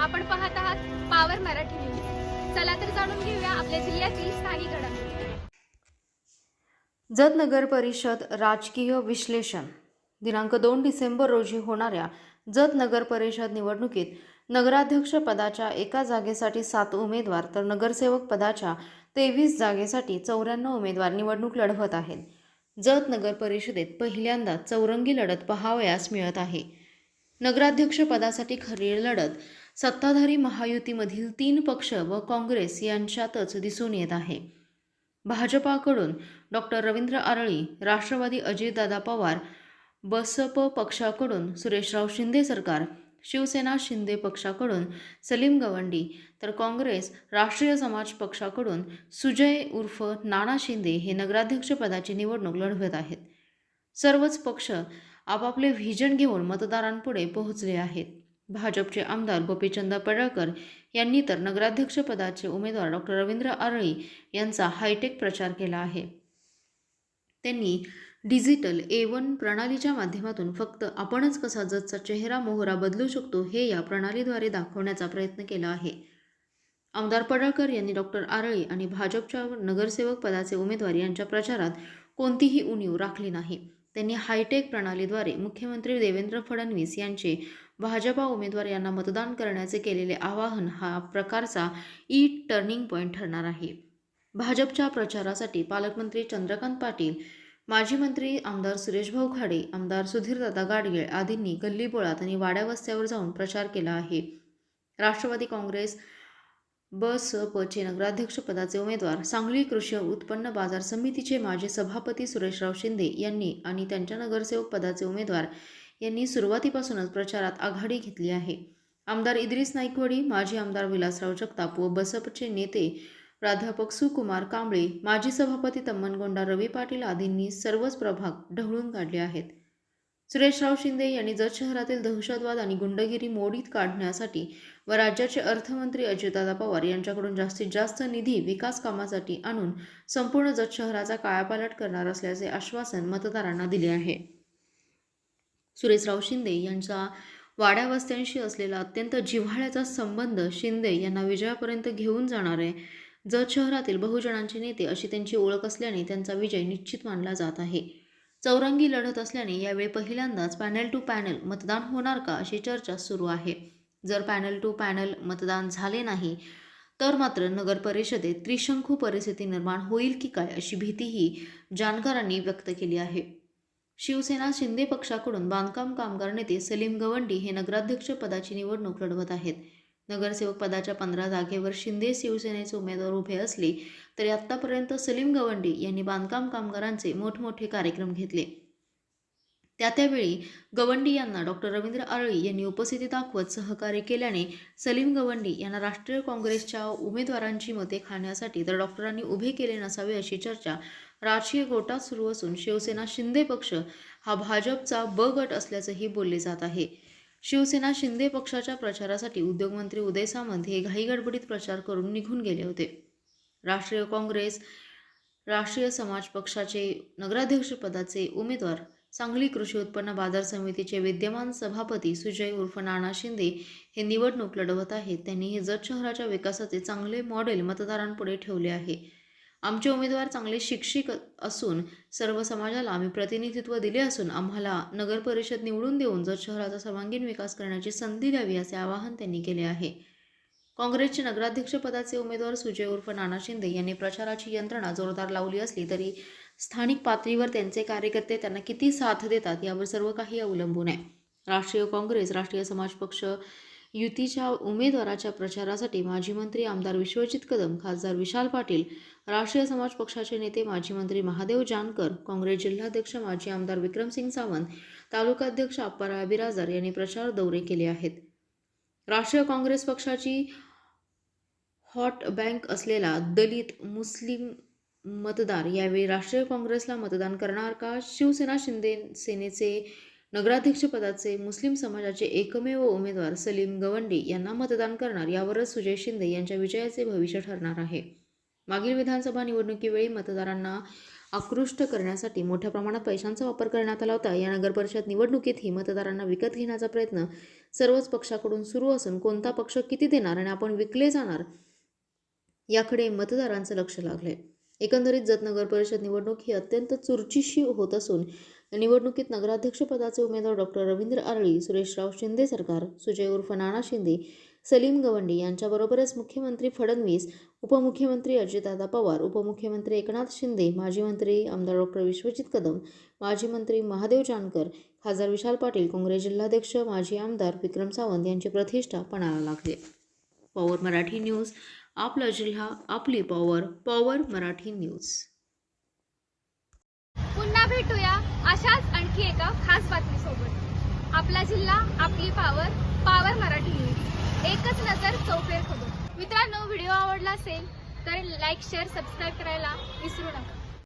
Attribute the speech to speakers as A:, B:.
A: आपण पाहत आहात पावर मराठी न्यूज। चला तर जाणून घेऊया आपल्या जिल्ह्यातील स्थानिक घडामोडी।
B: जत नगर परिषद राजकीय विश्लेषण दिनांक 2 डिसेंबर रोजी होणाऱ्या जत नगर परिषद निवडणुकीत नगराध्यक्ष पदाच्या एका जागेसाठी 7 उमेदवार तर नगरसेवक पदाच्या 23 जागेसाठी 94 उमेदवार निवडणूक लढवत आहेत। जत नगर परिषदेत पहिल्यांदा चौरंगी लढत पाहावयास मिळत आहे। नगराध्यक्ष पदासाठी खरी लढत सत्ताधारी महायुतीमधील 3 पक्ष व काँग्रेस यांच्यातच दिसून येत आहे। भाजपाकडून डॉक्टर रवींद्र आरळी, राष्ट्रवादी अजितदादा पवार, बसप पक्षाकडून सुरेशराव शिंदे सरकार, शिवसेना शिंदे पक्षाकडून सलीम गवंडी तर काँग्रेस राष्ट्रीय समाज पक्षाकडून सुजय उर्फ नाना शिंदे हे नगराध्यक्ष पदाची निवडणूक लढवत आहेत। सर्वच पक्ष आपापले व्हिजन घेऊन मतदारांपुढे पोहोचले आहेत। भाजपचे आमदार गोपीचंद पडळकर यांनी तर नगराध्यक्ष पदाचे उमेदवार डॉक्टर रवींद्र आरळी यांचा हायटेक प्रचार केला आहे। त्यांनी डिजिटल A1 प्रणालीच्या माध्यमातून फक्त आपणच कसा जतचा चेहरा मोहरा बदलू शकतो हे या प्रणालीद्वारे दाखवण्याचा प्रयत्न केला आहे। आमदार पडळकर यांनी डॉक्टर आरळी आणि भाजपच्या नगरसेवक पदाचे उमेदवार यांच्या प्रचारात कोणतीही उणीव राखली नाही। त्यांनी हायटेक प्रणालीद्वारे मुख्यमंत्री देवेंद्र फडणवीस यांचे भाजपा उमेदवार यांना मतदान करण्याचे केलेले आवाहन हा प्रकारचा टर्निंग पॉईंट ठरणार आहे। भाजपच्या प्रचारासाठी पालकमंत्री चंद्रकांत पाटील, माजी मंत्री आमदार सुरेशभाऊ खाडे, आमदार सुधीरदादा गाडगीळ आदींनी गल्लीबोळात आणि वाड्या वस्त्यावर जाऊन प्रचार केला आहे। राष्ट्रवादी काँग्रेस बसपचे नगराध्यक्ष पदाचे उमेदवार सांगली कृषी उत्पन्न बाजार समितीचे माजी सभापती सुरेशराव शिंदे यांनी आणि त्यांच्या नगरसेवक पदाचे उमेदवार यांनी सुरुवातीपासूनच प्रचारात आघाडी घेतली आहे। आमदार इद्रिस नाईकवडी, माजी आमदार विलासराव जगताप व बसपचे नेते प्राध्यापक सुकुमार कांबळे, माजी सभापती तम्मनगोंडा रवी पाटील आदींनी सर्वच प्रभाग ढवळून काढले आहेत। सुरेशराव शिंदे यांनी जत शहरातील दहशतवाद आणि गुंडगिरी मोडीत काढण्यासाठी व राज्याचे अर्थमंत्री अजितदादा पवार यांच्याकडून जास्तीत जास्त निधी विकास कामासाठी आणून संपूर्ण जत शहराचा कायापालट करणार असल्याचे आश्वासन मतदारांना दिले आहे। सुरेशराव शिंदे यांचा वाड्या वस्त्यांशी असलेला अत्यंत जिव्हाळ्याचा संबंध शिंदे यांना विजयापर्यंत घेऊन जाणारे जत शहरातील बहुजनांचे नेते अशी त्यांची ओळख असल्याने त्यांचा विजय निश्चित मानला जात आहे। चौरंगी लढत असल्याने यावेळी पहिल्यांदाच पॅनल टू पॅनल मतदान होणार का अशी चर्चा सुरू आहे। जर पॅनल टू पॅनल मतदान झाले नाही तर मात्र नगर परिषदेत त्रिशंकू परिस्थिती निर्माण होईल की काय अशी भीतीही जाणकारांनी व्यक्त केली आहे। शिवसेना शिंदे पक्षाकडून बांधकाम कामगार नेते सलीम गवंडी हे नगराध्यक्ष पदाची निवडणूक लढवत आहेत। नगरसेवक पदाच्या 15 जागेवर शिंदे शिवसेनेचे उमेदवार उभे असले तरी आतापर्यंत सलीम गवंडी यांनी बांधकाम कामगारांचे मोठमोठे कार्यक्रम घेतले। त्यावेळी गवंडी यांना डॉक्टर रवींद्र आरळी यांनी उपस्थिती दाखवत सहकार्य केल्याने सलीम गवंडी यांना राष्ट्रीय काँग्रेसच्या उमेदवारांची मते खाण्यासाठी तर डॉक्टरांनी उभे केले नसावे अशी चर्चा राजकीय गोटात सुरू असून शिवसेना शिंदे पक्ष हा भाजपचा ब गट असल्याचंही बोलले जात आहे। शिवसेना शिंदे पक्षाच्या प्रचारासाठी उद्योगमंत्री उदय सामंत हे घाईगडबडीत प्रचार करून निघून गेले होते। राष्ट्रीय काँग्रेस राष्ट्रीय समाज पक्षाचे नगराध्यक्ष पदाचे उमेदवार सांगली कृषी उत्पन्न बाजार समितीचे विद्यमान सभापती सुजय उर्फ नाना शिंदे हे निवडणूक लढवत आहेत। त्यांनी हे जत शहराच्या विकासाचे चांगले मॉडेल मतदारांपुढे ठेवले आहे। आमचे उमेदवार चांगले शिक्षित असून सर्व समाजाला आम्ही प्रतिनिधित्व दिले असून आम्हाला नगर परिषद निवडून देऊन जत शहराचा सर्वांगीण विकास करण्याची संधी द्यावी असे आवाहन त्यांनी केले आहे। काँग्रेसचे नगराध्यक्ष पदाचे उमेदवार सुजय उर्फ नाना शिंदे यांनी प्रचाराची यंत्रणा जोरदार लावली असली तरी स्थानिक पातळीवर त्यांचे कार्यकर्ते त्यांना किती साथ देतात यावर सर्व काही अवलंबून आहे। राष्ट्रीय काँग्रेस राष्ट्रीय समाज पक्ष युतीच्या उमेदवाराच्या प्रचारासाठी माजी मंत्री आमदार विश्वजित कदम, खासदार विशाल पाटील, राष्ट्रीय समाज पक्षाचे नेते माजी मंत्री महादेव जानकर, काँग्रेस जिल्हाध्यक्ष माजी आमदार विक्रमसिंग सावंत, तालुकाध्यक्ष अप्पाराव बिराजदार यांनी प्रचार दौरे केले आहेत। राष्ट्रीय काँग्रेस पक्षाची हॉट बँक असलेला दलित मुस्लिम मतदार यावेळी राष्ट्रीय काँग्रेसला मतदान करणार का? शिवसेना शिंदे सेनेचे नगराध्यक्ष पदाचे मुस्लिम समाजाचे एकमेव उमेदवार सलीम गवंडी यांना मतदान करणार यावरच सुजय शिंदे यांच्या विजयाचे भविष्य ठरणार आहे। मागील विधानसभा निवडणुकीवेळी मतदारांना आकृष्ट करण्यासाठी मोठ्या प्रमाणात पैशांचा वापर करण्यात आला होता. या नगर परिषद निवडणुकीतही मतदारांना विकत घेण्याचा प्रयत्न सर्वच पक्षाकडून सुरू असून कोणता पक्ष किती देणार आणि आपण विकले जाणार याकडे मतदारांचं लक्ष लागले. एकंदरीत जत नगर परिषद निवडणूक ही अत्यंत चुरशीची होत असून या निवडणुकीत नगराध्यक्षपदाचे उमेदवार डॉक्टर रवींद्र आरळी, सुरेशराव शिंदे सरकार, सुजय उर्फ नाना शिंदे, सलीम गवंडी यांच्याबरोबरच मुख्यमंत्री फडणवीस, उपमुख्यमंत्री अजितदादा पवार, उपमुख्यमंत्री एकनाथ शिंदे, माजी मंत्री आमदार डॉक्टर विश्वजित कदम, माजी मंत्री महादेव जानकर, खासदार विशाल पाटील, काँग्रेस जिल्हाध्यक्ष माजी आमदार विक्रम सावंत यांची प्रतिष्ठा पणाला लागली. पॉवर मराठी न्यूज, आपला जिल्हा, आपली पॉवर. Power Marathi news.
A: पुन्हा भेटूया अशाच आणखी एका खास बातमीसोबत. आपला जिल्हा, आपली पॉवर. Power Marathi news. एकच नजर चौफेर खबर. मित्रांनो, व्हिडिओ आवडला असेल तर लाईक, शेअर, सबस्क्राईब करायला विसरू नका.